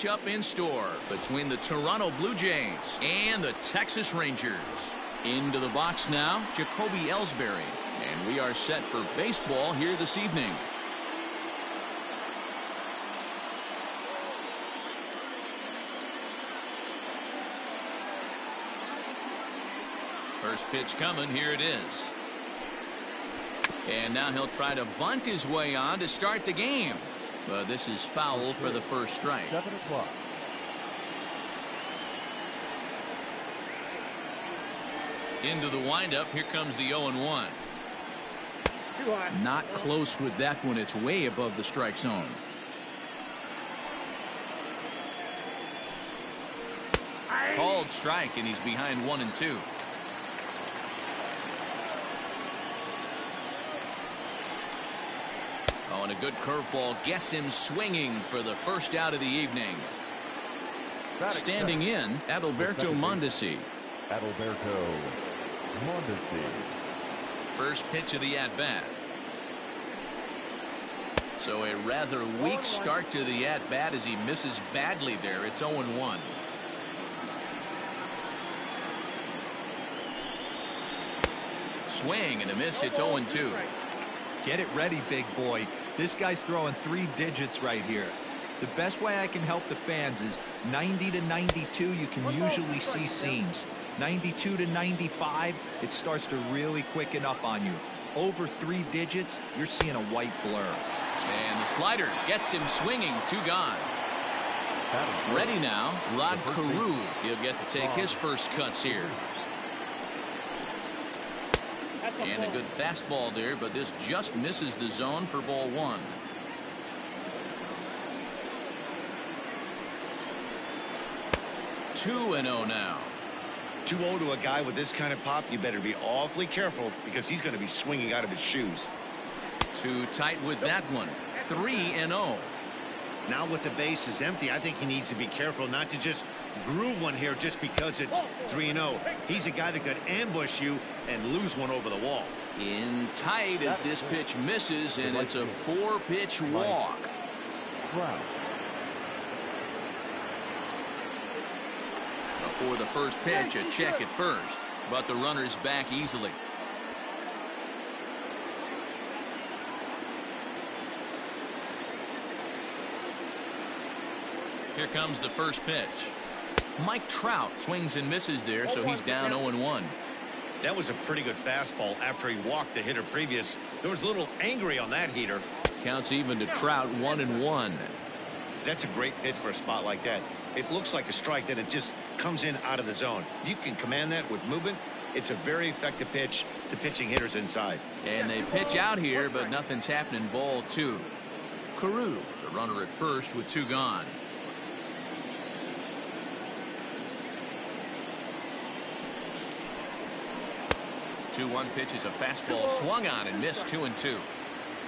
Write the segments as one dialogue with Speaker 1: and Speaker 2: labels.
Speaker 1: matchup in store between the Toronto Blue Jays and the Texas Rangers. Into the box now, Jacoby Ellsbury. And we are set for baseball here this evening. First pitch coming. Here it is. And now he'll try to bunt his way on to start the game. But this is foul for the first strike.
Speaker 2: 7 o'clock.
Speaker 1: Into the windup. Here comes the 0-1. Not close with that one. It's way above the strike zone. Called strike, and he's behind 1-2. Oh, and a good curveball gets him swinging for the first out of the evening. Standing in, Adalberto Mondesi.
Speaker 2: Adalberto Mondesi.
Speaker 1: First pitch of the at-bat. So a rather weak start to the at-bat as he misses badly there. It's 0-1. Swing and a miss. It's 0-2.
Speaker 3: Get it ready, big boy. This guy's throwing 3 digits right here. The best way I can help the fans is 90 to 92. You can usually see seams. 92 to 95, it starts to really quicken up on you. Over 3 digits, you're seeing a white blur.
Speaker 1: And the slider gets him swinging. 2 gone. Ready now, Rod Carew. He'll get to take his first cuts here. And a good fastball there, but this just misses the zone for ball 1. Two and 0 now.
Speaker 4: 2-0 to a guy with this kind of pop. You better be awfully careful because he's going to be swinging out of his shoes.
Speaker 1: Too tight with that one. 3-0.
Speaker 4: Now with the base is empty, I think he needs to be careful not to just groove one here just because it's 3-0. He's a guy that could ambush you and lose one over the wall.
Speaker 1: In tight as this pitch misses, and it's a 4-pitch walk. Before the first pitch, a check at first, but the runner's back easily. Here comes the first pitch. Mike Trout swings and misses there, so he's down 0-1.
Speaker 4: That was a pretty good fastball after he walked the hitter previous. There was a little angry on that heater.
Speaker 1: Counts even to Trout, 1-1.
Speaker 4: That's a great pitch for a spot like that. It looks like a strike, that it just comes in out of the zone. You can command that with movement. It's a very effective pitch to pitching hitters inside.
Speaker 1: And they pitch out here, but nothing's happening. Ball 2. Carew, the runner at first with 2 gone. Two-one pitch is a fastball swung on and missed. 2-2.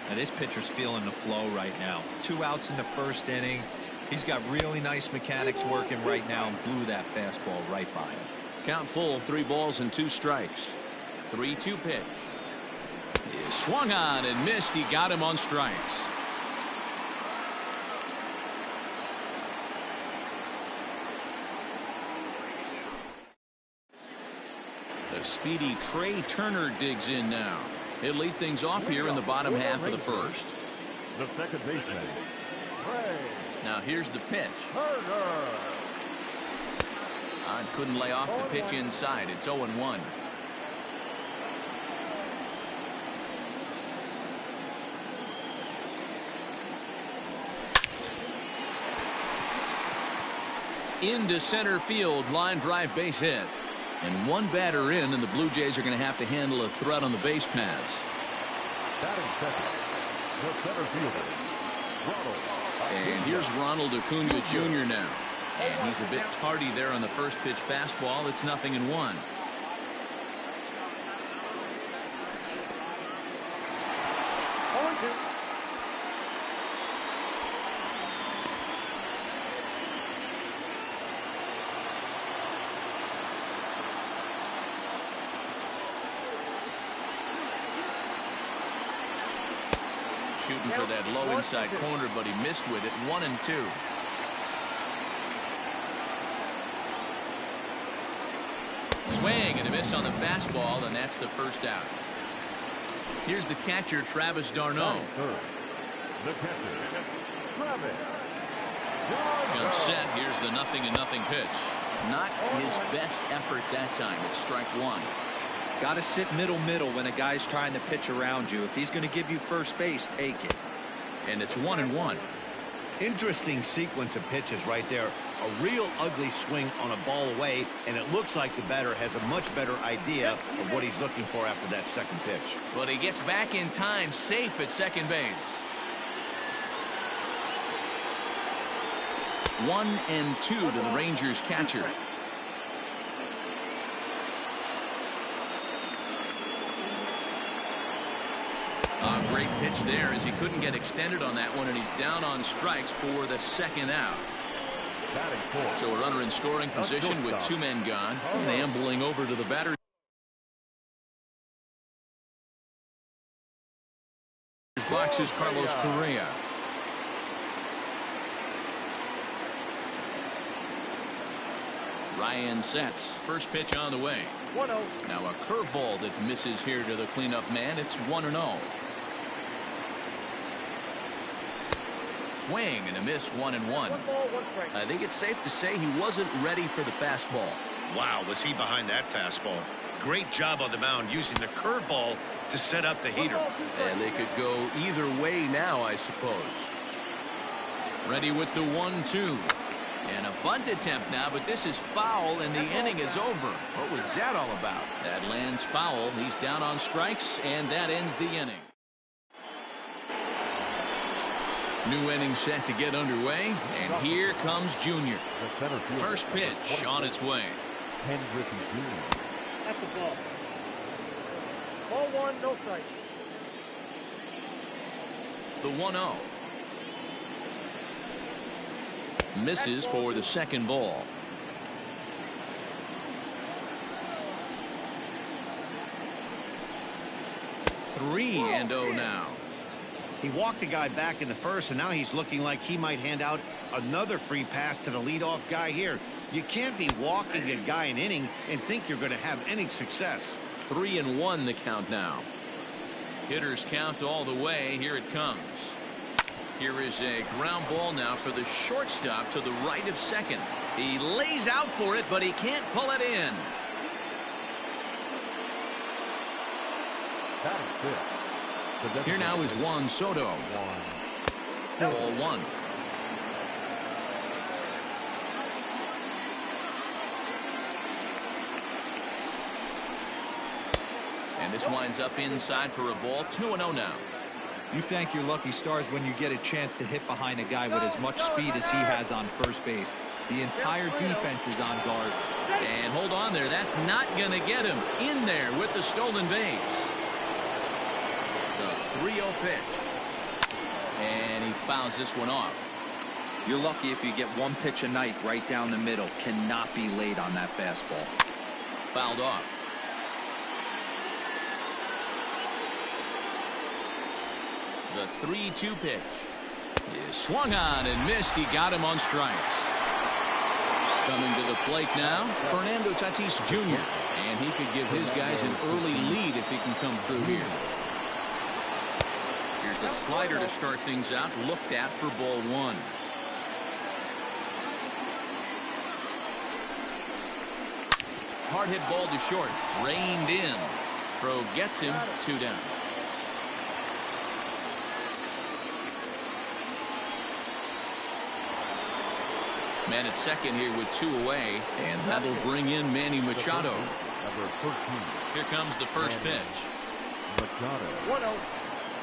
Speaker 3: Now this pitcher's feeling the flow right now. 2 outs in the first inning. He's got really nice mechanics working right now and blew that fastball right by him.
Speaker 1: Count full, 3 balls and 2 strikes. 3-2 pitch. He swung on and missed. He got him on strikes. The speedy Trey Turner digs in now. He'll lead things off here in the bottom half of the first.
Speaker 2: The second baseman, Trey.
Speaker 1: Now here's the pitch.
Speaker 2: Turner.
Speaker 1: Couldn't lay off the pitch inside. It's 0-1. Into center field, line drive, base hit. And 1 batter in, and the Blue Jays are going to have to handle a threat on the base paths.
Speaker 2: Batting second, the center fielder, Ronald.
Speaker 1: And here's Ronald Acuna Jr. now. And he's a bit tardy there on the first pitch fastball. It's 0-1. Shooting for that low inside corner, but he missed with it. 1-2. Swing and a miss on the fastball, and that's the first out. Here's the catcher, Travis d'Arnaud.
Speaker 2: Third, the catcher, Travis.
Speaker 1: Comes set. Here's the 0-0 pitch. Not his best effort that time. It's strike one.
Speaker 3: Got to sit middle when a guy's trying to pitch around you. If he's going to give you first base, take it.
Speaker 1: And it's 1-1.
Speaker 4: Interesting sequence of pitches right there. A real ugly swing on a ball away, and it looks like the batter has a much better idea of what he's looking for after that second pitch.
Speaker 1: But he gets back in time, safe at second base. 1-2 to the Rangers catcher. A great pitch there as he couldn't get extended on that one, and he's down on strikes for the second out. So a runner in scoring position with two men gone, and ambling over to the batter's box is Carlos Correa. Ryan sets. First pitch on the way.
Speaker 5: 1-0.
Speaker 1: Now a curveball that misses here to the cleanup man. It's 1-0. Swing and a miss, 1-1.
Speaker 5: 1 ball, 1 strike.
Speaker 1: I think it's safe to say he wasn't ready for the fastball.
Speaker 4: Wow, was he behind that fastball. Great job on the mound using the curveball to set up the heater.
Speaker 1: And they could go either way now, I suppose. Ready with the 1-2. And a bunt attempt now, but this is foul, and the inning is over. What was that all about? That lands foul. He's down on strikes, and that ends the inning. New inning set to get underway, and here comes Junior. First pitch on its way.
Speaker 5: That's the ball. Ball 1, no strike.
Speaker 1: The 1-0. Misses for the second ball. 3-0 now.
Speaker 4: He walked a guy back in the first, and now he's looking like he might hand out another free pass to the leadoff guy here. You can't be walking a guy an inning and think you're going to have any success.
Speaker 1: 3-1 the count now. Hitters count all the way. Here it comes. Here is a ground ball now for the shortstop to the right of second. He lays out for it, but he can't pull it in. Here now is Juan Soto. Ball 1. And this winds up inside for a ball. 2-0 now.
Speaker 3: You thank your lucky stars when you get a chance to hit behind a guy with as much speed as he has on first base. The entire defense is on guard.
Speaker 1: And hold on there. That's not going to get him in there with the stolen base. The 3-0 pitch. And he fouls this one off.
Speaker 3: You're lucky if you get one pitch a night right down the middle. Cannot be late on that fastball.
Speaker 1: Fouled off. The 3-2 pitch is swung on and missed. He got him on strikes. Coming to the plate now, Fernando Tatis Jr. And he could give his guys an early lead if he can come through here. Here's a slider to start things out, looked at for ball 1. Hard hit ball to short, reined in. Throw gets him, 2 down. Man at second here with 2 away, and that'll bring in Manny Machado. Here comes the first pitch.
Speaker 5: 1-0.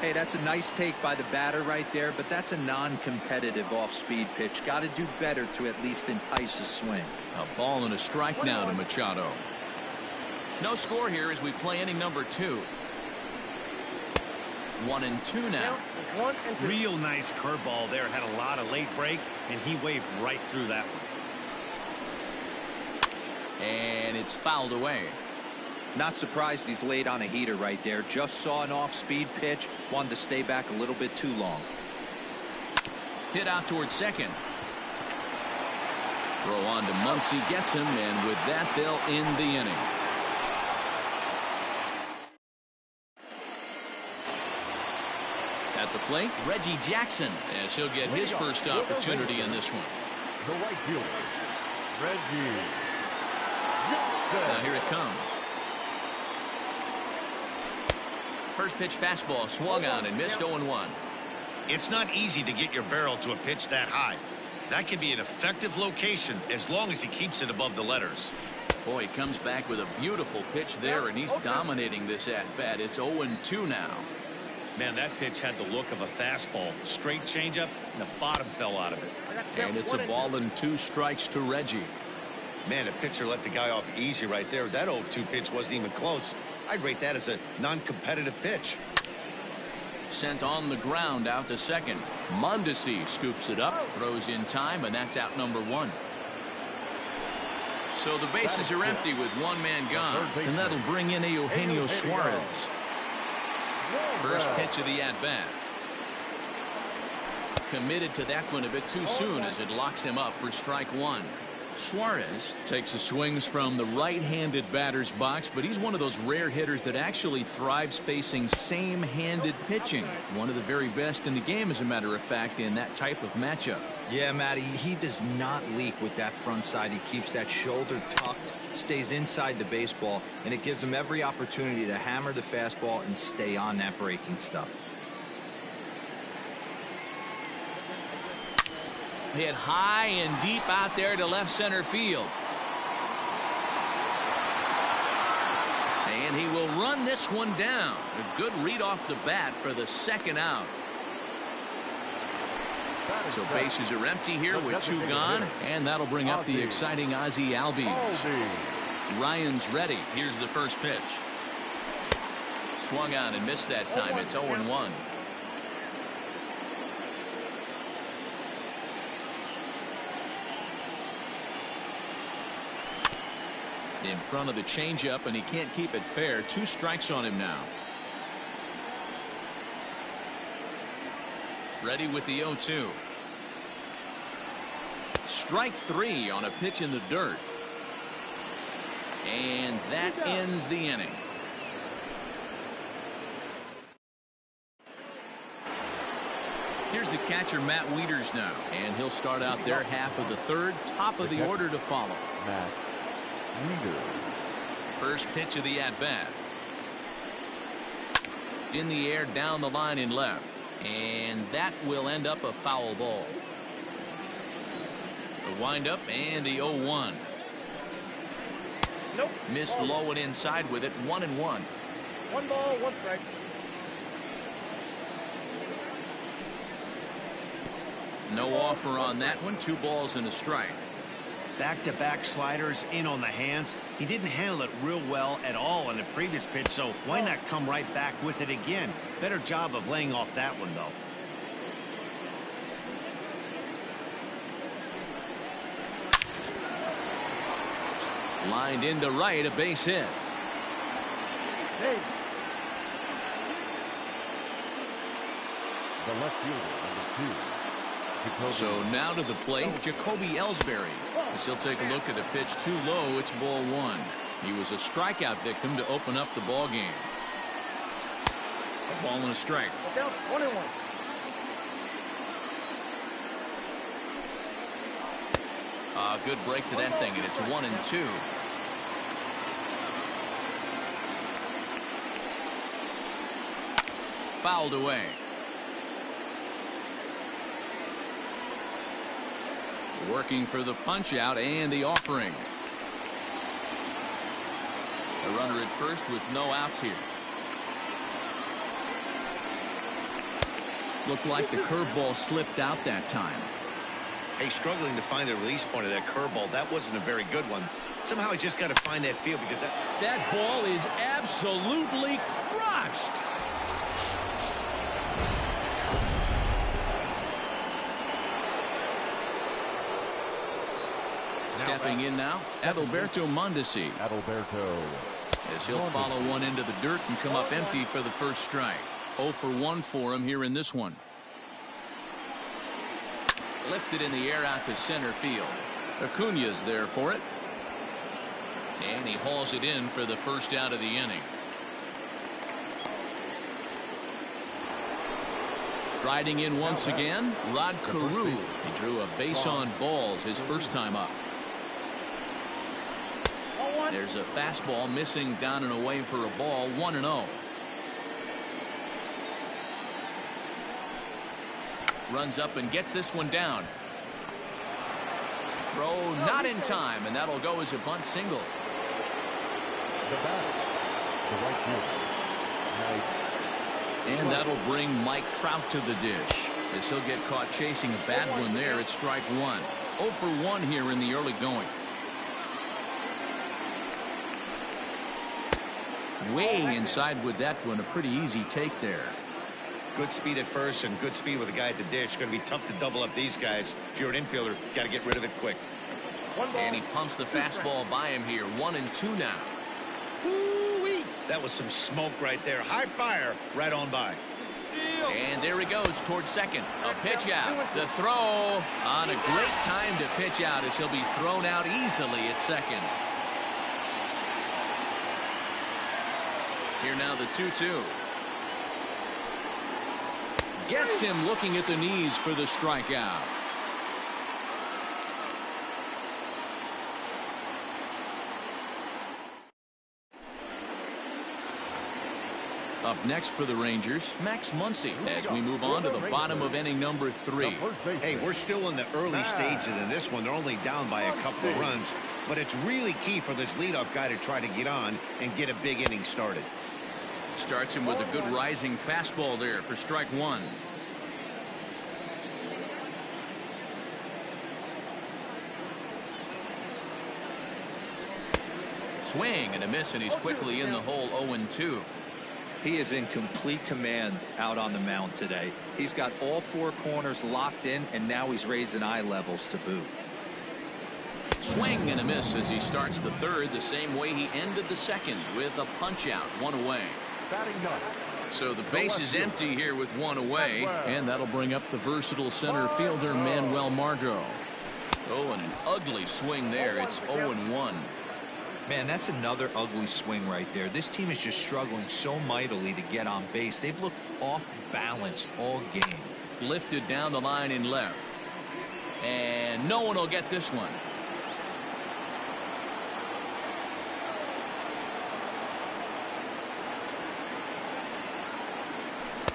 Speaker 3: Hey, that's a nice take by the batter right there, but that's a non-competitive off-speed pitch. Got to do better to at least entice a swing.
Speaker 1: A ball and a strike now to Machado. No score here as we play inning number 2. 1-2 now.
Speaker 5: 1-2.
Speaker 4: Real nice curveball there. Had a lot of late break, and he waved right through that one.
Speaker 1: And it's fouled away.
Speaker 3: Not surprised he's laid on a heater right there. Just saw an off-speed pitch. Wanted to stay back a little bit too long.
Speaker 1: Hit out towards second. Throw on to Muncy, gets him, and with that they'll end the inning. the plate, Reggie Jackson, as he'll get his first opportunity in this one.
Speaker 2: The right fielder, Reggie
Speaker 1: Now
Speaker 2: Jackson.
Speaker 1: here it comes. First pitch fastball swung on and missed 0-1.
Speaker 4: It's not easy to get your barrel to a pitch that high. That can be an effective location as long as he keeps it above the letters.
Speaker 1: Boy, he comes back with a beautiful pitch there, and he's dominating this at-bat. It's 0-2 now.
Speaker 4: Man, that pitch had the look of a fastball. Straight changeup, and the bottom fell out of it.
Speaker 1: And it's a ball and 2 strikes to Reggie.
Speaker 4: Man, the pitcher let the guy off easy right there. That 0-2 pitch wasn't even close. I'd rate that as a non-competitive pitch.
Speaker 1: Sent on the ground out to second. Mondesi scoops it up, throws in time, and that's out number 1. So the bases are empty with 1 man gone, and that'll bring in Eugenio Suarez. First pitch of the at-bat. Committed to that one a bit too soon as it locks him up for strike 1. Suarez takes the swings from the right-handed batter's box, but he's one of those rare hitters that actually thrives facing same-handed pitching. One of the very best in the game, as a matter of fact, in that type of matchup.
Speaker 3: Yeah, Matty, he does not leak with that front side. He keeps that shoulder tucked, stays inside the baseball, and it gives him every opportunity to hammer the fastball and stay on that breaking stuff.
Speaker 1: Hit high and deep out there to left center field. And he will run this one down. A good read off the bat for the second out. So bases are empty here with 2 gone, and that'll bring up the exciting Ozzie Albies. Ryan's ready. Here's the first pitch. Swung on and missed that time. It's 0-1. In front of the changeup, and he can't keep it fair. 2 strikes on him now. Ready with the 0-2. Strike 3 on a pitch in the dirt. And that ends the inning. Here's the catcher, Matt Wieters, now. And he'll start out their half of the third. Top of the order to follow.
Speaker 2: Matt Wieters.
Speaker 1: First pitch of the at-bat. In the air, down the line in left. And that will end up a foul ball. The windup and the 0-1.
Speaker 5: Nope.
Speaker 1: Missed low and inside with it. 1-1.
Speaker 5: 1 ball, 1 strike.
Speaker 1: No offer on that one. 2 balls and a strike.
Speaker 4: Back-to-back sliders in on the hands. He didn't handle it real well at all on the previous pitch, so why not come right back with it again? Better job of laying off that one, though.
Speaker 1: Lined into right, a base hit.
Speaker 5: Hey.
Speaker 2: The left fielder, number 2.
Speaker 1: So now to the plate, Jacoby Ellsbury. As he'll take a look at the pitch too low. It's ball 1. He was a strikeout victim to open up the ball game. A ball and a strike.
Speaker 5: Look out, 1-1.
Speaker 1: Good break to that thing, and it's 1-2. Fouled away. Working for the punch out and the offering. A runner at first with no outs here. Looked like the curveball slipped out that time.
Speaker 4: Hey, struggling to find the release point of that curveball. That wasn't a very good one. Somehow he just got to find that field because
Speaker 1: that ball is absolutely crushed. Stepping in now, Adalberto Mondesi.
Speaker 2: Adalberto.
Speaker 1: As he'll follow one into the dirt and come up empty for the first strike. 0 for 1 for him here in this one. Lifted in the air out to center field. Acuna's there for it. And he hauls it in for the first out of the inning. Striding in once again, Rod Carew. He drew a base on balls his first time up. There's a fastball missing down and away for a ball. 1-0. Runs up and gets this one down. Throw not in time, and that'll go as a bunt single.
Speaker 2: The batter, the right fielder,
Speaker 1: And that'll bring Mike Trout to the dish, as he'll get caught chasing a bad one there at strike one. 0 for 1 here in the early going. Way inside with that one. A pretty easy take there.
Speaker 4: Good speed at first and good speed with a guy at the dish. Going to be tough to double up these guys. If you're an infielder, got to get rid of it quick.
Speaker 1: And he pumps the fastball by him here. 1-2 now.
Speaker 4: Woo-wee. That was some smoke right there. High fire right on by.
Speaker 1: And there he goes towards second. A pitch out. The throw on a great time to pitch out, as he'll be thrown out easily at second. Here now the 2-2. Gets him looking at the knees for the strikeout. Up next for the Rangers, Max Muncy, as we move on to the bottom of inning number 3.
Speaker 4: Hey, we're still in the early stages in this one. They're only down by a couple of runs, but it's really key for this leadoff guy to try to get on and get a big inning started.
Speaker 1: Starts him with a good rising fastball there for strike one. Swing and a miss, and he's quickly in the hole. 0-2.
Speaker 3: He is in complete command out on the mound today. He's got all 4 corners locked in, and now he's raising eye levels to boot.
Speaker 1: Swing and a miss as he starts the third, the same way he ended the second, with a punch out, 1 away. So the base is empty here with 1 away, and that'll bring up the versatile center fielder Manuel Margot. Oh, and an ugly swing there. It's 0-1.
Speaker 3: Man, that's another ugly swing right there. This team is just struggling so mightily to get on base. They've looked off balance all game.
Speaker 1: Lifted down the line in left, and no one will get this one.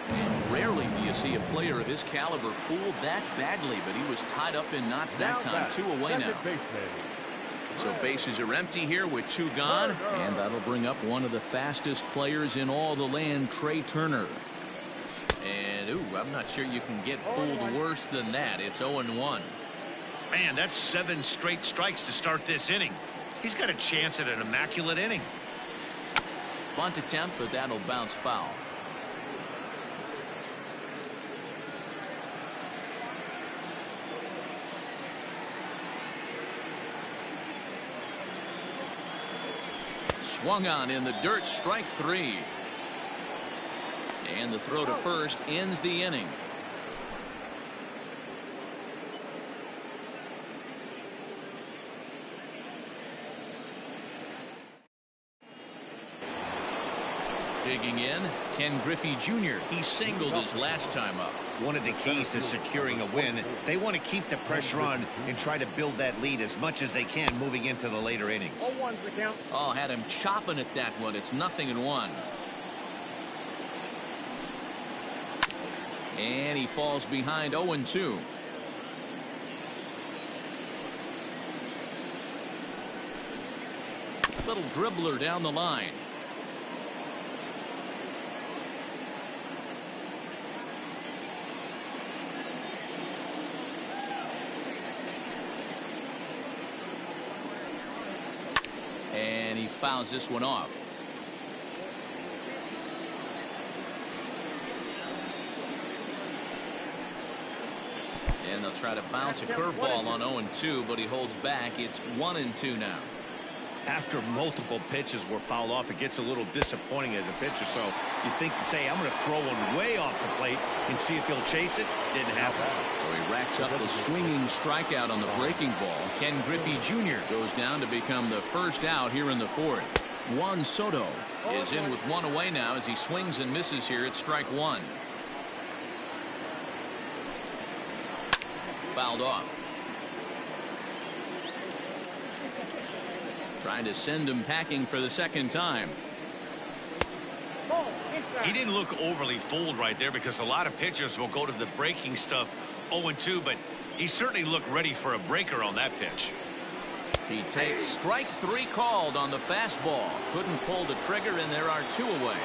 Speaker 1: And rarely do you see a player of his caliber fooled that badly, but he was tied up in knots that time. 2 away now. So bases are empty here with 2 gone, and that'll bring up one of the fastest players in all the land, Trey Turner. And ooh, I'm not sure you can get fooled worse than that. It's 0-1.
Speaker 4: Man, that's 7 straight strikes to start this inning. He's got a chance at an immaculate inning.
Speaker 1: Bunt attempt, but that'll bounce foul. Swung on in the dirt, strike 3. And the throw to first ends the inning. Digging in, Ken Griffey Jr. He singled his last time up.
Speaker 4: One of the keys to securing a win, they want to keep the pressure on and try to build that lead as much as they can moving into the later innings.
Speaker 1: Oh, had him chopping at that one. It's 0-1. And he falls behind. 0-2. Little dribbler down the line. And he fouls this one off. And they'll try to bounce a curveball on 0-2, but he holds back. It's 1-2 now.
Speaker 4: After multiple pitches were fouled off, it gets a little disappointing as a pitcher. So you think, say, I'm going to throw one way off the plate and see if he'll chase it. Didn't happen.
Speaker 1: So he racks up the swinging strikeout on the breaking ball. Ken Griffey Jr. goes down to become the first out here in the 4th. Juan Soto is in with 1 away now as he swings and misses here at strike 1. fouled off. Trying to send him packing for the second time.
Speaker 4: He didn't look overly fooled right there because a lot of pitchers will go to the breaking stuff 0-2, but he certainly looked ready for a breaker on that pitch.
Speaker 1: He takes strike 3 called on the fastball. Couldn't pull the trigger, and there are 2 away.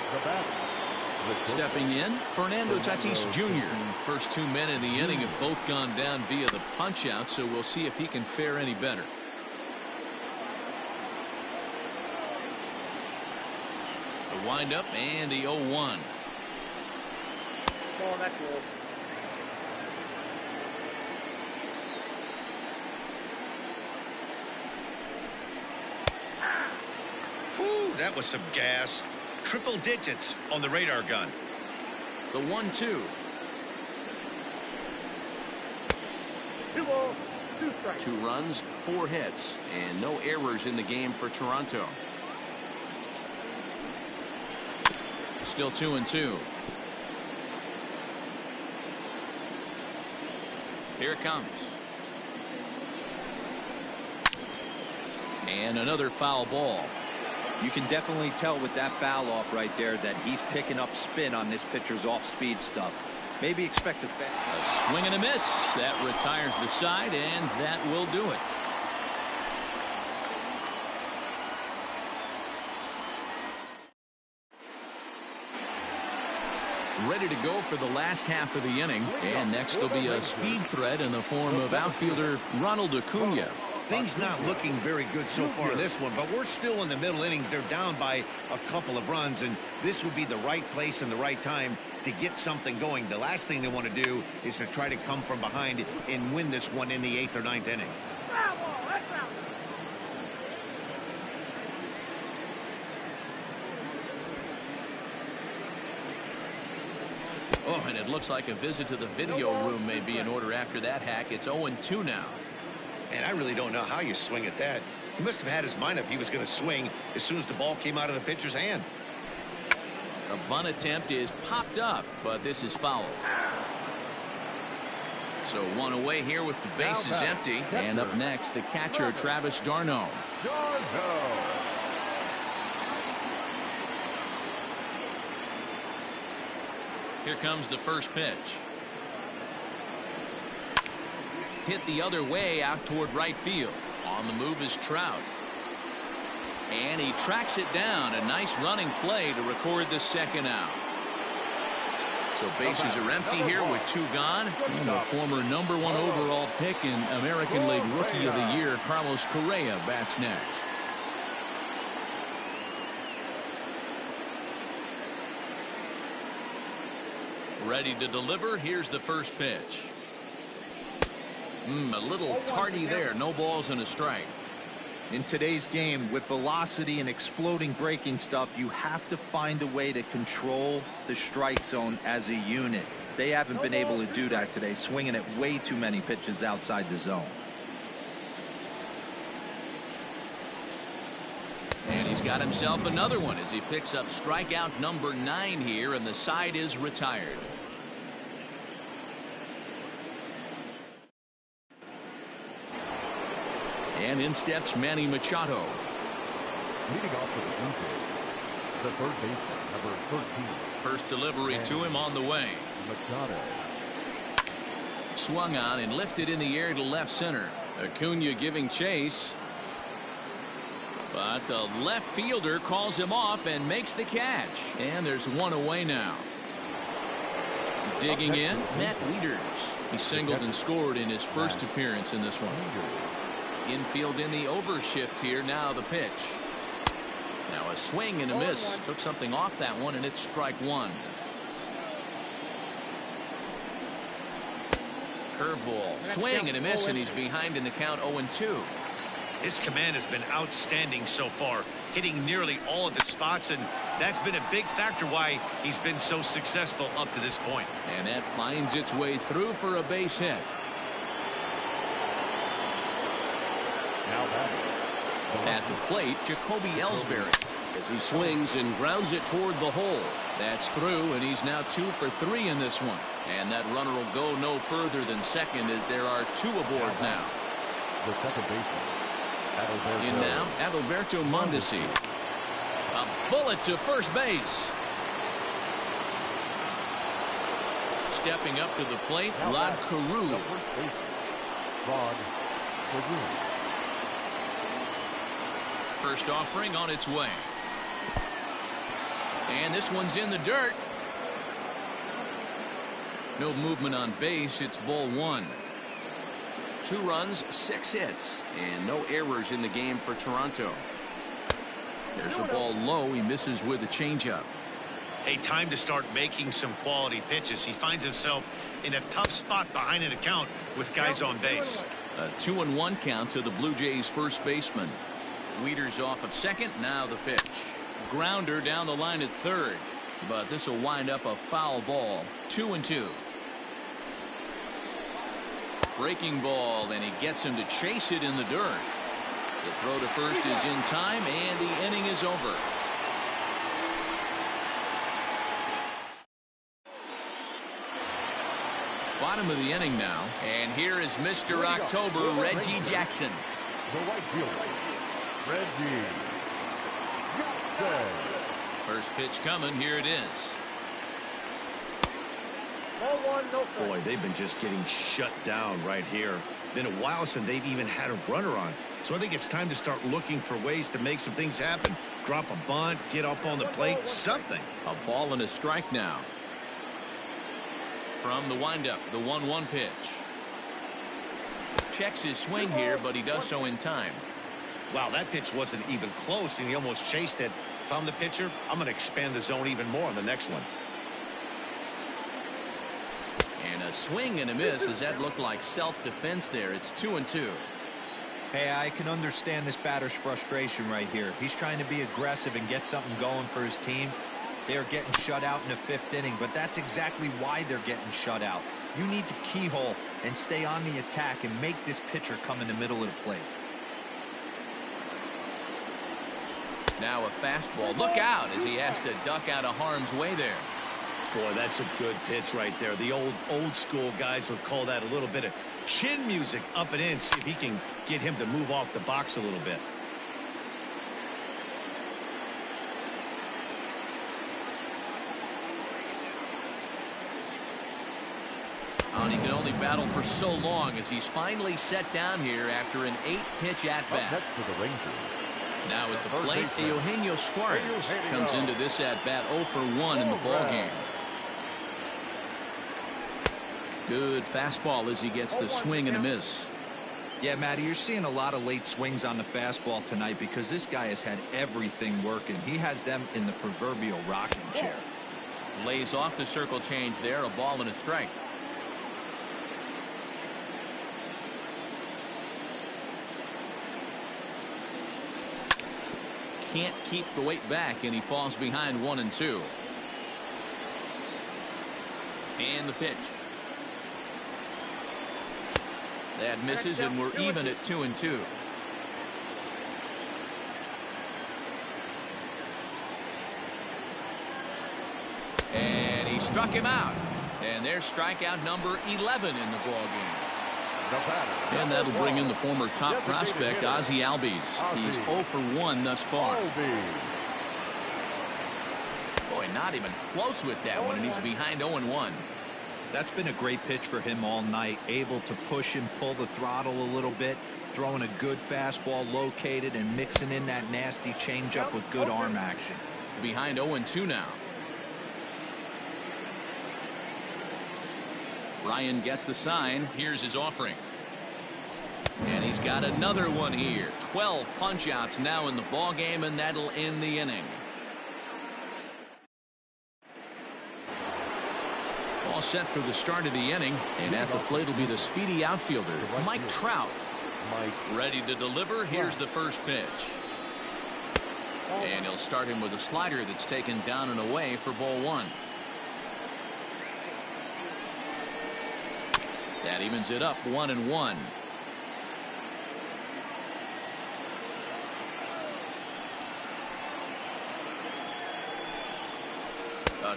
Speaker 1: Stepping in, Fernando Tatis Jr. First 2 men in the inning have both gone down via the punch-out, so we'll see if he can fare any better. The windup and the 0-1.
Speaker 5: Oh, that's good.
Speaker 4: Whew, that was some gas. Triple digits on the radar gun.
Speaker 1: The 1-2.
Speaker 5: 2 balls, 2 strikes.
Speaker 1: 2 runs, 4 hits, and no errors in the game for Toronto. Still 2-2. Here it comes. And another foul ball.
Speaker 3: You can definitely tell with that foul off right there that he's picking up spin on this pitcher's off-speed stuff. Maybe expect a
Speaker 1: swing and a miss. That retires the side, and that will do it. Ready to go for the last half of the inning, and next will be a speed threat in the form of outfielder Ronald Acuna.
Speaker 4: Things not looking very good so far in this one, but we're still in the middle innings. They're down by a couple of runs, and this would be the right place and the right time to get something going. The last thing they want to do is to try to come from behind and win this one in the 8th or 9th inning.
Speaker 1: Oh, and it looks like a visit to the video room may be in order after that hack. It's 0-2 now.
Speaker 4: And I really don't know how you swing at that. He must have had his mind up he was going to swing as soon as the ball came out of the pitcher's hand.
Speaker 1: The bunt attempt is popped up, but this is foul. So 1 away here with the bases empty. And up next, the catcher, Travis d'Arnaud. Here comes the first pitch. Hit the other way out toward right field. On the move is Trout. And he tracks it down. A nice running play to record the second out. So bases are empty here with 2 gone. And the former #1 overall pick in American League Rookie of the Year, Carlos Correa, bats next. Ready to deliver. Here's the first pitch. A little tardy there. No balls and a strike.
Speaker 3: In today's game, with velocity and exploding breaking stuff, you have to find a way to control the strike zone as a unit. They haven't been able to do that today, swinging at way too many pitches outside the zone.
Speaker 1: And he's got himself another one as he picks up strikeout number 9 here, and the side is retired. And in steps Manny Machado.
Speaker 2: Leading off for the Blue Jays, the third baseman, number 13.
Speaker 1: First delivery to him on the way.
Speaker 2: Machado.
Speaker 1: Swung on and lifted in the air to left center. Acuna giving chase. But the left fielder calls him off and makes the catch. And there's 1 away now. Digging in, Matt Wieters. He singled and scored in his first appearance in this one. Infield in the overshift here. Now the pitch. Now a swing and a miss. Took something off that one, and it's strike 1. Curveball. Swing and a miss, and he's behind in the count 0-2.
Speaker 4: His command has been outstanding so far, hitting nearly all of the spots, and that's been a big factor why he's been so successful up to this point.
Speaker 1: And that finds its way through for a base hit.
Speaker 2: Now batting.
Speaker 1: At the plate, Jacoby Ellsbury, as he swings and grounds it toward the hole. That's through, and he's now 2 for 3 in this one. And that runner will go no further than second as there are 2 aboard now.
Speaker 2: The second baseman, Adalberto.
Speaker 1: In now, Adalberto Mondesi. A bullet to first base. Stepping up to the plate, Rod Carew.
Speaker 2: The first baseman, Rod Carew.
Speaker 1: First offering on its way. And this one's in the dirt. No movement on base. It's ball 1. 2 runs, 6 hits, and no errors in the game for Toronto. There's a ball low. He misses with a changeup.
Speaker 4: Hey, time to start making some quality pitches. He finds himself in a tough spot behind an account with guys on base.
Speaker 1: A 2-1 count to the Blue Jays first baseman. Weeders off of second. Now the pitch. Grounder down the line at third. But this will wind up a foul ball. 2-2. Breaking ball, and he gets him to chase it in the dirt. The throw to first is in time, and the inning is over. Bottom of the inning now, and here is Mr. October, Reggie Jackson.
Speaker 2: The right fielder, Reggie Jackson.
Speaker 1: First pitch coming. Here it is.
Speaker 5: Ball 1, no strike.
Speaker 4: Boy, they've been just getting shut down right here. Been a while since they've even had a runner on. So I think it's time to start looking for ways to make some things happen. Drop a bunt, get up on the plate, something.
Speaker 1: A ball and a strike now. From the windup, the 1-1 pitch. Checks his swing here, but he does so in time.
Speaker 4: Wow, that pitch wasn't even close, and he almost chased it. If I'm the pitcher, I'm going to expand the zone even more on the next one.
Speaker 1: And a swing and a miss, as that looked like self-defense there. It's 2-2.
Speaker 3: Hey, I can understand this batter's frustration right here. He's trying to be aggressive and get something going for his team. They are getting shut out in the 5th inning, but that's exactly why they're getting shut out. You need to keyhole and stay on the attack and make this pitcher come in the middle of the plate.
Speaker 1: Now a fastball. Look out as he has to duck out of harm's way there.
Speaker 4: Boy, that's a good pitch right there. The old school guys would call that a little bit of chin music up and in. See if he can get him to move off the box a little bit.
Speaker 1: And he can only battle for so long as he's finally set down here after an 8-pitch at-bat.
Speaker 2: Next to the Rangers.
Speaker 1: Now at the plate, Eugenio Suarez comes into this at-bat 0 for 1 in the ballgame. Good fastball as he gets the swing and a miss.
Speaker 3: Yeah, Matty, you're seeing a lot of late swings on the fastball tonight because this guy has had everything working. He has them in the proverbial rocking chair.
Speaker 1: Lays off the circle change there, a ball and a strike. Can't keep the weight back, and he falls behind 1-2. And the pitch. That misses, and we're even at 2-2. And he struck him out. And there's strikeout number 11 in the ballgame. And that'll bring in the former top prospect, Ozzie Albies. He's 0 for 1 thus far. Boy, not even close with that one, and he's behind 0-1.
Speaker 3: That's been a great pitch for him all night. Able to push and pull the throttle a little bit, throwing a good fastball located and mixing in that nasty changeup with good arm action.
Speaker 1: Behind 0-2 now. Ryan gets the sign. Here's his offering. And he's got another one here. 12 punch-outs now in the ball game, and that'll end the inning. All set for the start of the inning, and at the plate will be the speedy outfielder, Mike Trout. Ready to deliver. Here's the first pitch. And he'll start him with a slider that's taken down and away for ball 1. That evens it up 1-1.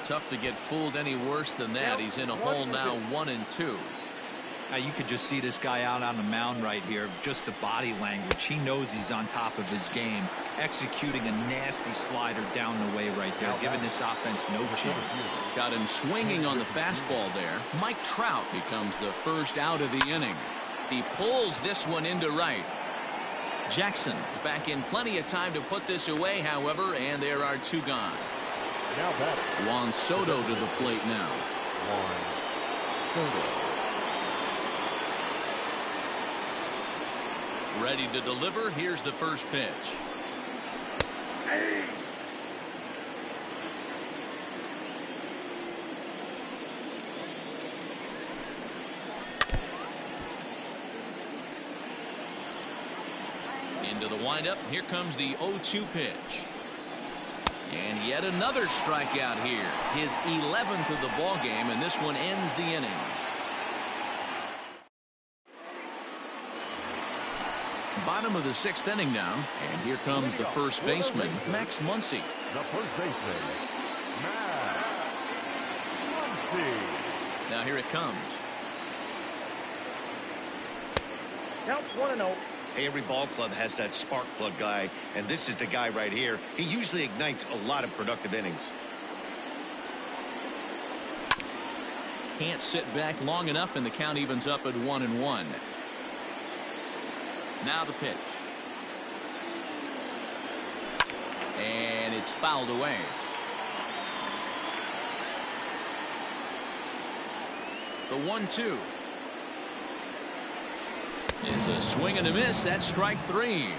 Speaker 1: Tough to get fooled any worse than that. He's in a hole now, 1-2.
Speaker 3: Now you could just see this guy out on the mound right here. Just the body language. He knows he's on top of his game. Executing a nasty slider down the way right there, giving this offense no chance.
Speaker 1: Got him swinging on the fastball there. Mike Trout becomes the first out of the inning. He pulls this one into right. Jackson is back in plenty of time to put this away, however, and there are 2 gone.
Speaker 2: Now batting.
Speaker 1: Juan Soto to the plate now.
Speaker 2: Juan Soto.
Speaker 1: Ready to deliver. Here's the first pitch. Into the windup. Here comes the 0-2 pitch. And yet another strikeout here. His 11th of the ball game, and this one ends the inning. Bottom of the 6th inning now, and here comes the first baseman, Max Muncy.
Speaker 2: The first baseman, Max Muncy.
Speaker 1: Now here it comes.
Speaker 5: Count 1-0.
Speaker 4: Hey, every ball club has that spark plug guy, and this is the guy right here. He usually ignites a lot of productive innings.
Speaker 1: Can't sit back long enough, and the count evens up at 1-1. Now the pitch. And it's fouled away. The 1-2. It's a swing and a miss. That's strike 3.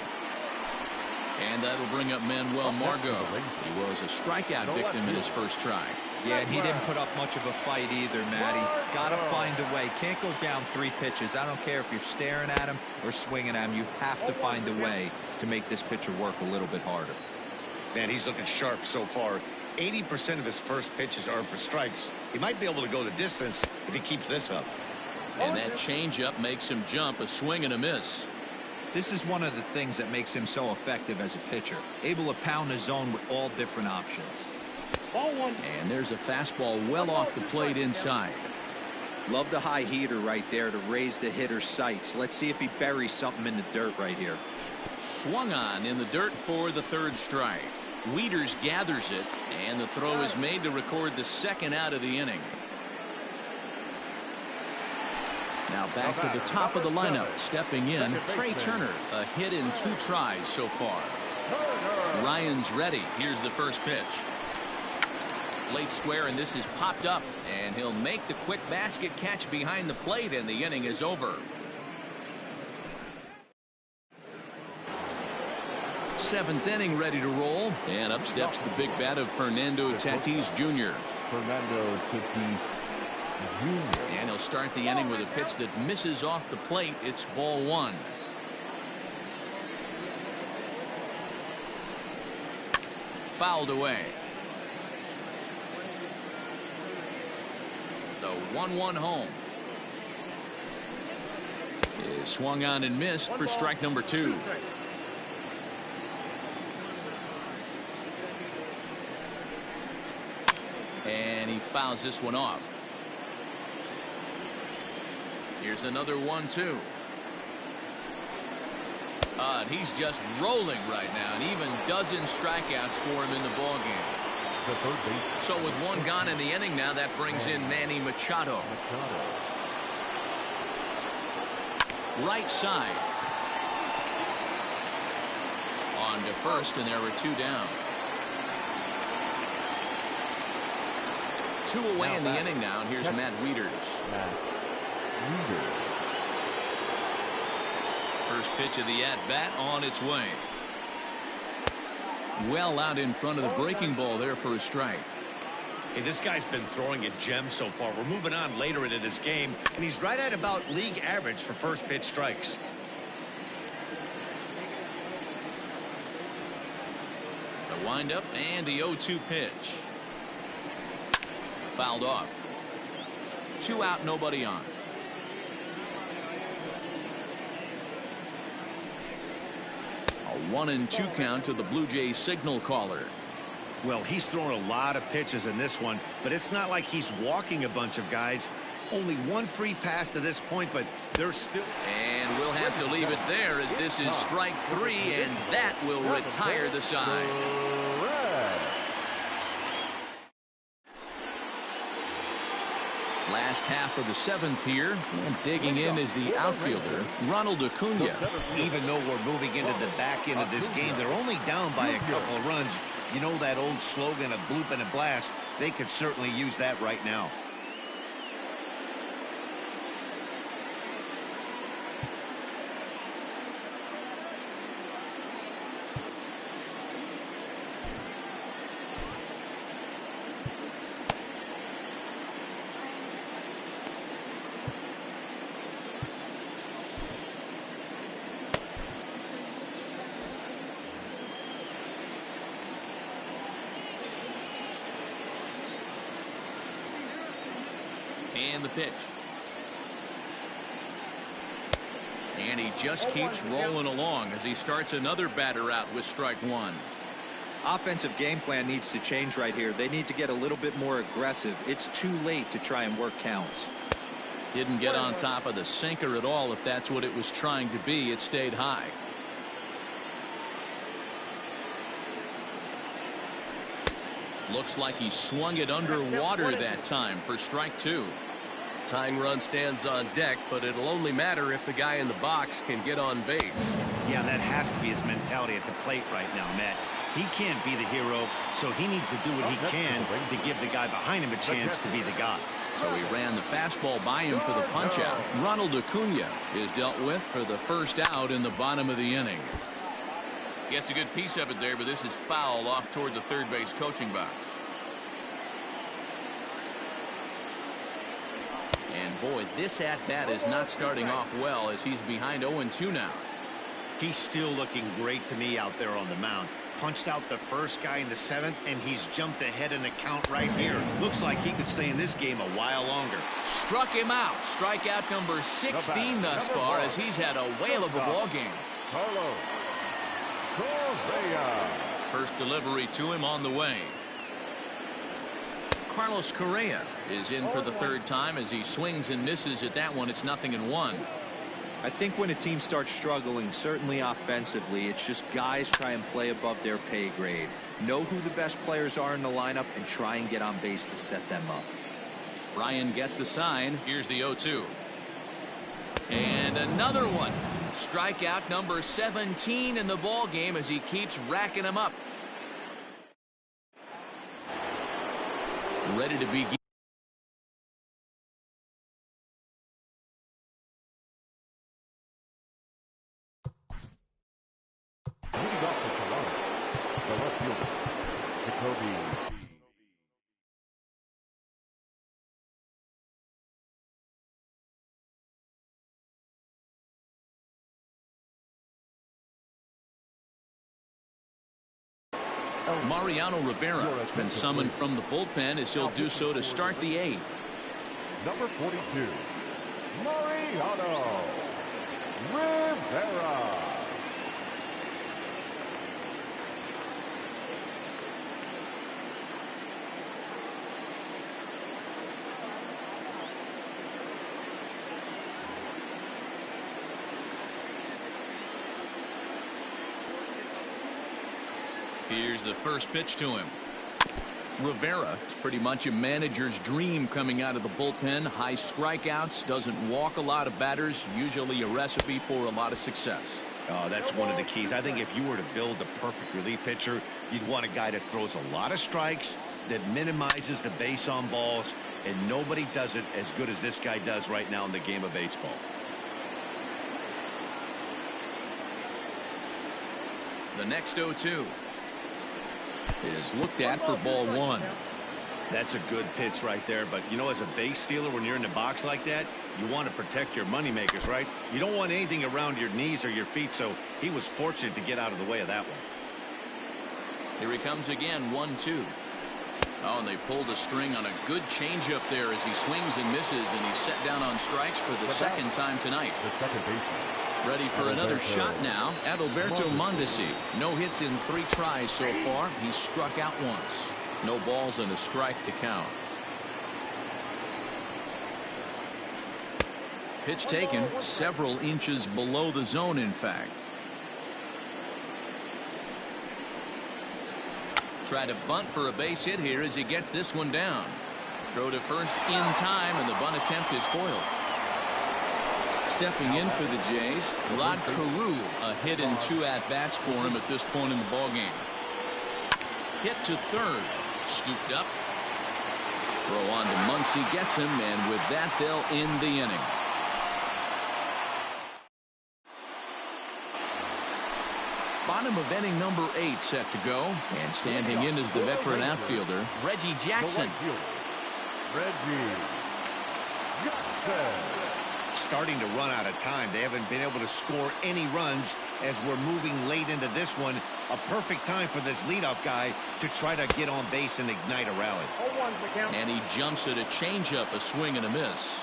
Speaker 1: And that'll bring up Manuel Margot. He was a strikeout victim in his first try.
Speaker 3: Yeah, and he didn't put up much of a fight either, Matty. Got to find a way. Can't go down 3 pitches. I don't care if you're staring at him or swinging at him. You have to find a way to make this pitcher work a little bit harder.
Speaker 4: Man, he's looking sharp so far. 80% of his first pitches are for strikes. He might be able to go the distance if he keeps this up.
Speaker 1: And that changeup makes him jump. A swing and a miss.
Speaker 3: This is one of the things that makes him so effective as a pitcher. Able to pound the zone with all different options.
Speaker 5: Ball 1.
Speaker 1: And there's a fastball well off the plate inside.
Speaker 3: Love the high heater right there to raise the hitter's sights. Let's see if he buries something in the dirt right here.
Speaker 1: Swung on in the dirt for the 3rd strike. Wieters gathers it, and the throw is made to record the 2nd out of the inning. Now back to the top of the lineup. Stepping in, Trey Turner. A hit in 2 tries so far. Ryan's ready. Here's the first pitch. Late square, and this is popped up, and he'll make the quick basket catch behind the plate, and the inning is over. 7th inning ready to roll, and up steps the big bat of Fernando Tatis Jr.
Speaker 2: Fernando Tatis Jr.
Speaker 1: And he'll start the inning with a pitch that misses off the plate. It's ball 1. Fouled away. The 1-1 home. Is swung on and missed for strike number 2. And he fouls this one off. Here's another 1-2. And he's just rolling right now, and even dozen strikeouts for him in the ball game.
Speaker 2: The third baseman.
Speaker 1: So with 1 gone in the inning now, that brings in Manny Machado. Right side. On to first, and there were 2 down. 2 away in the inning now, and here's Matt Wieters. First pitch of the at-bat on its way. Well out in front of the breaking ball there for a strike.
Speaker 4: Hey, this guy's been throwing a gem so far. We're moving on later into this game, and he's right at about league average for first pitch strikes.
Speaker 1: The windup and the 0-2 pitch. Fouled off. 2 out, nobody on. A 1-2 count to the Blue Jays signal caller.
Speaker 4: Well, he's thrown a lot of pitches in this one, but it's not like he's walking a bunch of guys. Only one free pass to this point, but they're still...
Speaker 1: And we'll have to leave it there as this is strike 3, and that will retire the side. Last half of the 7th here, and digging in is the outfielder, Ronald Acuna.
Speaker 4: Even though we're moving into the back end of this game, they're only down by a couple of runs. You know that old slogan, a bloop and a blast? They could certainly use that right now.
Speaker 1: And the pitch. And he just keeps rolling along as he starts another batter out with strike 1.
Speaker 3: Offensive game plan needs to change right here. They need to get a little bit more aggressive. It's too late to try and work counts.
Speaker 1: Didn't get on top of the sinker at all. If that's what it was trying to be, it stayed high. Looks like he swung it underwater that time for strike 2.
Speaker 6: Tying run stands on deck, but it'll only matter if the guy in the box can get on base.
Speaker 4: Yeah, that has to be his mentality at the plate right now, Matt. He can't be the hero, so he needs to do what he can to give the guy behind him a chance to be the guy.
Speaker 1: So he ran the fastball by him for the punch out. Ronald Acuna is dealt with for the first out in the bottom of the inning. Gets a good piece of it there, but this is foul off toward the third base coaching box. And boy, this at-bat is not starting off well as he's behind 0-2 now.
Speaker 4: He's still looking great to me out there on the mound. Punched out the first guy in the 7th, and he's jumped ahead in the count right here. Looks like he could stay in this game a while longer.
Speaker 1: Struck him out. Strikeout number 16 thus far as he's had a whale of a ball game. First delivery to him on the way. Carlos Correa is in for the third time as he swings and misses at that one. It's 0-1.
Speaker 3: I think when a team starts struggling, certainly offensively, it's just guys try and play above their pay grade. Know who the best players are in the lineup and try and get on base to set them up.
Speaker 1: Ryan gets the sign. Here's the 0-2. And another one. Strikeout number 17 in the ball game as he keeps racking them up. Ready to begin.
Speaker 2: Leading off for Toronto, the left fielder, Jacoby.
Speaker 1: Mariano Rivera has been summoned from the bullpen as he'll do so to start the 8th.
Speaker 2: Number 42, Mariano Rivera.
Speaker 1: Here's the first pitch to him. Rivera is pretty much a manager's dream coming out of the bullpen. High strikeouts, doesn't walk a lot of batters, usually a recipe for a lot of success.
Speaker 4: Oh, that's one of the keys. I think if you were to build a perfect relief pitcher, you'd want a guy that throws a lot of strikes, that minimizes the base on balls, and nobody does it as good as this guy does right now in the game of baseball.
Speaker 1: The next 0-2 is looked at for ball 1.
Speaker 4: That's a good pitch right there, but you know, as a base stealer, when you're in the box like that, you want to protect your moneymakers, right? You don't want anything around your knees or your feet, so he was fortunate to get out of the way of that one.
Speaker 1: Here he comes again, 1-2. Oh, and they pulled a string on a good changeup there as he swings and misses, and he's set down on strikes for the second time tonight.
Speaker 2: The second baseman,
Speaker 1: Ready for another shot now. Adalberto Mondesi. No hits in 3 tries so far. He's struck out once. No balls and a strike to count. Pitch taken several inches below the zone, in fact. Try to bunt for a base hit here as he gets this one down. Throw to first in time, and the bunt attempt is foiled. Stepping in for the Jays, Rod Carew, a hit in 2 at-bats for him at this point in the ballgame. Hit to third, scooped up. Throw on to Muncy, gets him, and with that they'll end the inning. Bottom of inning number 8 set to go, and standing in is the veteran outfielder Reggie Jackson.
Speaker 2: Reggie Jackson.
Speaker 4: Starting to run out of time. They haven't been able to score any runs as we're moving late into this one. A perfect time for this leadoff guy to try to get on base and ignite a rally.
Speaker 1: And he jumps at a changeup, a swing and a miss.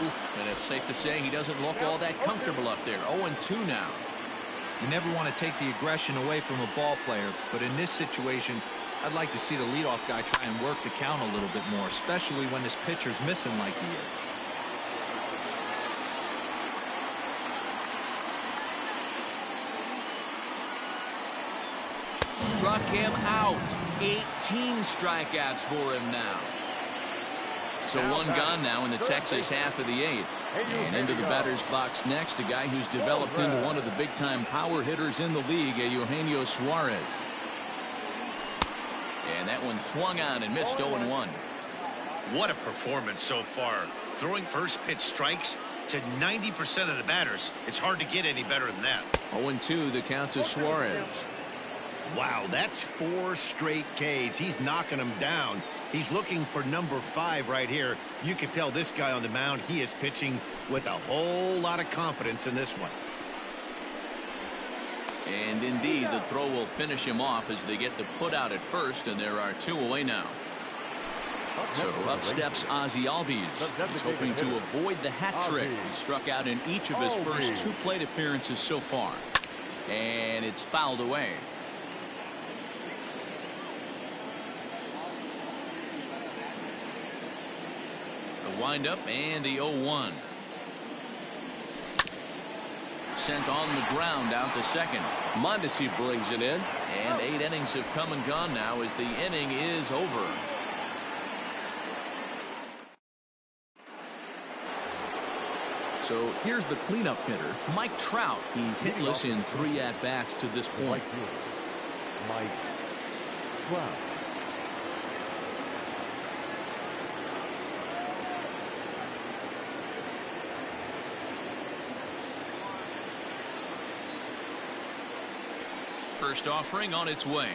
Speaker 1: Oof, and it's safe to say he doesn't look all that comfortable up there. 0-2 now.
Speaker 3: You never want to take the aggression away from a ball player, but in this situation, I'd like to see the leadoff guy try and work the count a little bit more, especially when this pitcher's missing like he is.
Speaker 1: Struck him out. 18 strikeouts for him now. So one gone now in the Texas half of the 8th. And into the batter's box next, a guy who's developed into one of the big-time power hitters in the league, Eugenio Suarez. And that one swung on and missed. 0-1.
Speaker 4: What a performance so far. Throwing first pitch strikes to 90% of the batters. It's hard to get any better than that.
Speaker 1: 0-2 the count to Suarez.
Speaker 4: Wow, that's 4 straight Ks. He's knocking them down. He's looking for number 5 right here. You can tell this guy on the mound, he is pitching with a whole lot of confidence in this one.
Speaker 1: And indeed, the throw will finish him off as they get the put out at first, and there are 2 away now. So up steps Ozzie Albies. He's hoping to avoid the hat trick. He struck out in each of his first 2 plate appearances so far. And it's fouled away. The windup and the 0-1. Sent on the ground out to second. Mondesi brings it in, and 8 innings have come and gone now as the inning is over. So here's the cleanup hitter, Mike Trout. He's hitless in 3 at-bats to this point.
Speaker 2: Mike Trout.
Speaker 1: First offering on its way.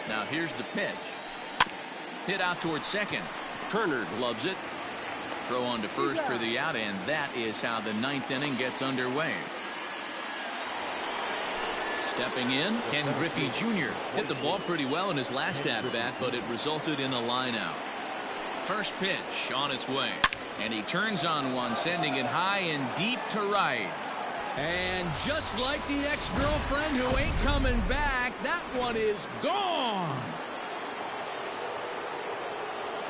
Speaker 1: Now here's the pitch. Hit out towards second. Turner gloves it. Throw on to first for the out, and that is how the 9th inning gets underway. Stepping in, Ken Griffey Jr. hit the ball pretty well in his last at-bat, but it resulted in a line out. First pitch on its way. And he turns on one, sending it high and deep to right. And just like the ex-girlfriend who ain't coming back, that one is gone.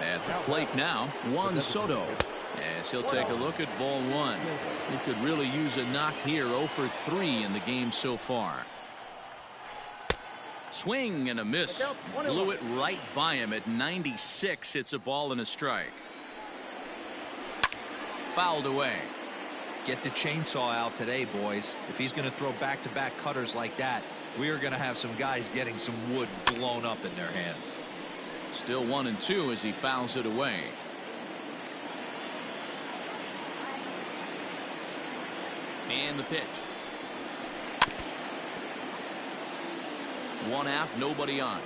Speaker 1: At the plate now, Juan Soto. As he'll take a look at ball 1. He could really use a knock here. 0 for 3 in the game so far. Swing and a miss. Blew it right by him at 96. It's a ball and a strike. Fouled away.
Speaker 3: Get the chainsaw out today, boys. If he's going to throw back-to-back cutters like that, we are going to have some guys getting some wood blown up in their hands.
Speaker 1: Still 1-2 as he fouls it away. And the pitch. 1 out, nobody on.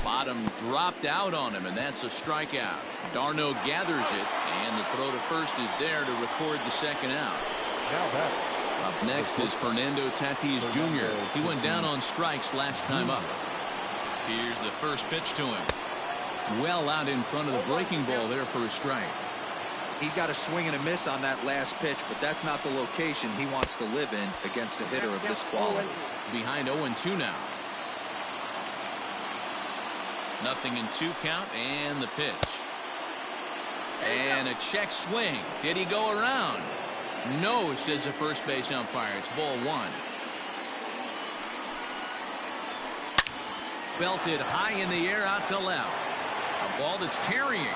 Speaker 1: Bottom dropped out on him, and that's a strikeout. Darno gathers it, and the throw to first is there to record the 2nd out.
Speaker 2: Now that.
Speaker 1: Up next is Fernando Tatis Jr. He went down on strikes last time up. Here's the first pitch to him. Well out in front of the breaking ball there for a strike.
Speaker 3: He got a swing and a miss on that last pitch, but that's not the location he wants to live in against a hitter of this quality.
Speaker 1: Behind 0-2 now. 0-2 count and the pitch. And a check swing. Did he go around? No, says the first base umpire. It's ball one. Belted high in the air out to left. A ball that's carrying.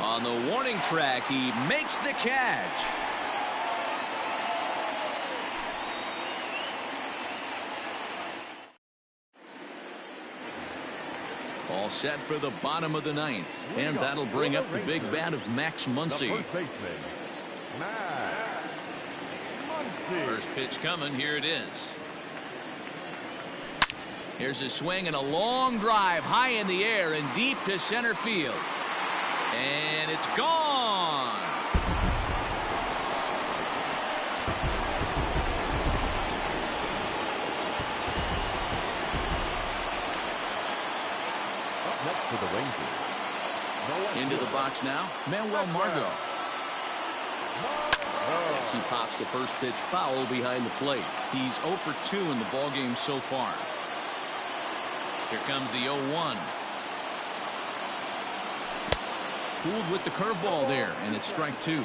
Speaker 1: On the warning track, he makes the catch. All set for the bottom of the ninth. And that'll bring up the big bat of Max Muncy.
Speaker 2: First baseman, Max Muncy.
Speaker 1: First pitch coming. Here it is. Here's a swing and a long drive high in the air and deep to center field. And it's gone.
Speaker 2: Up next for the Rangers.
Speaker 1: Into the box now, Manuel Margot. Yes, he pops the first pitch foul behind the plate. He's 0 for 2 in the ballgame so far. Here comes the 0-1. Fooled with the curveball there, and it's strike two.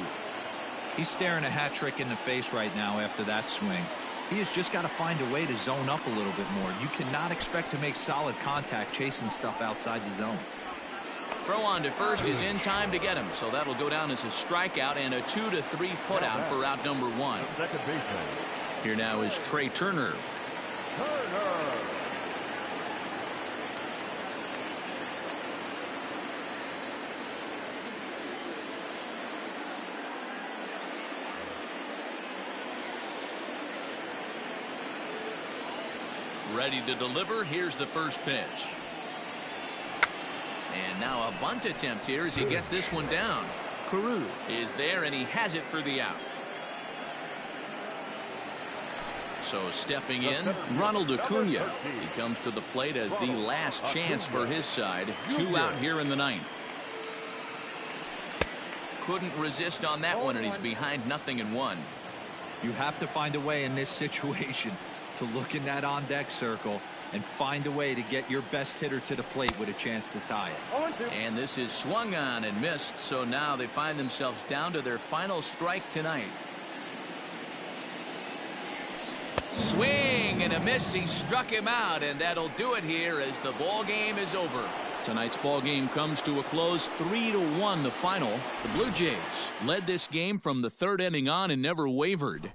Speaker 3: He's staring a hat trick in the face right now after that swing. He has just got to find a way to zone up a little bit more. You cannot expect to make solid contact chasing stuff outside the zone.
Speaker 1: Throw on to first is in time to get him, so that'll go down as a strikeout and a 2-3 putout for out number one.
Speaker 2: Second baseman.
Speaker 1: Here now is Trey Turner.
Speaker 2: Turner.
Speaker 1: Ready to deliver. Here's the first pitch. And now a bunt attempt here as he gets this one down. Carew is there, and he has it for the out. So stepping in, Ronald Acuna. He comes to the plate as the last chance for his side. 2 out here in the ninth. Couldn't resist on that one, and he's behind 0-1.
Speaker 3: You have to find a way in this situation to look in that on-deck circle and find a way to get your best hitter to the plate with a chance to tie it.
Speaker 1: And this is swung on and missed, so now they find themselves down to their final strike tonight. Swing and a miss. He struck him out, and that'll do it here as the ball game is over. Tonight's ball game comes to a close, 3-1 the final. The Blue Jays led this game from the third inning on and never wavered.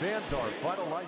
Speaker 2: Fans are final life.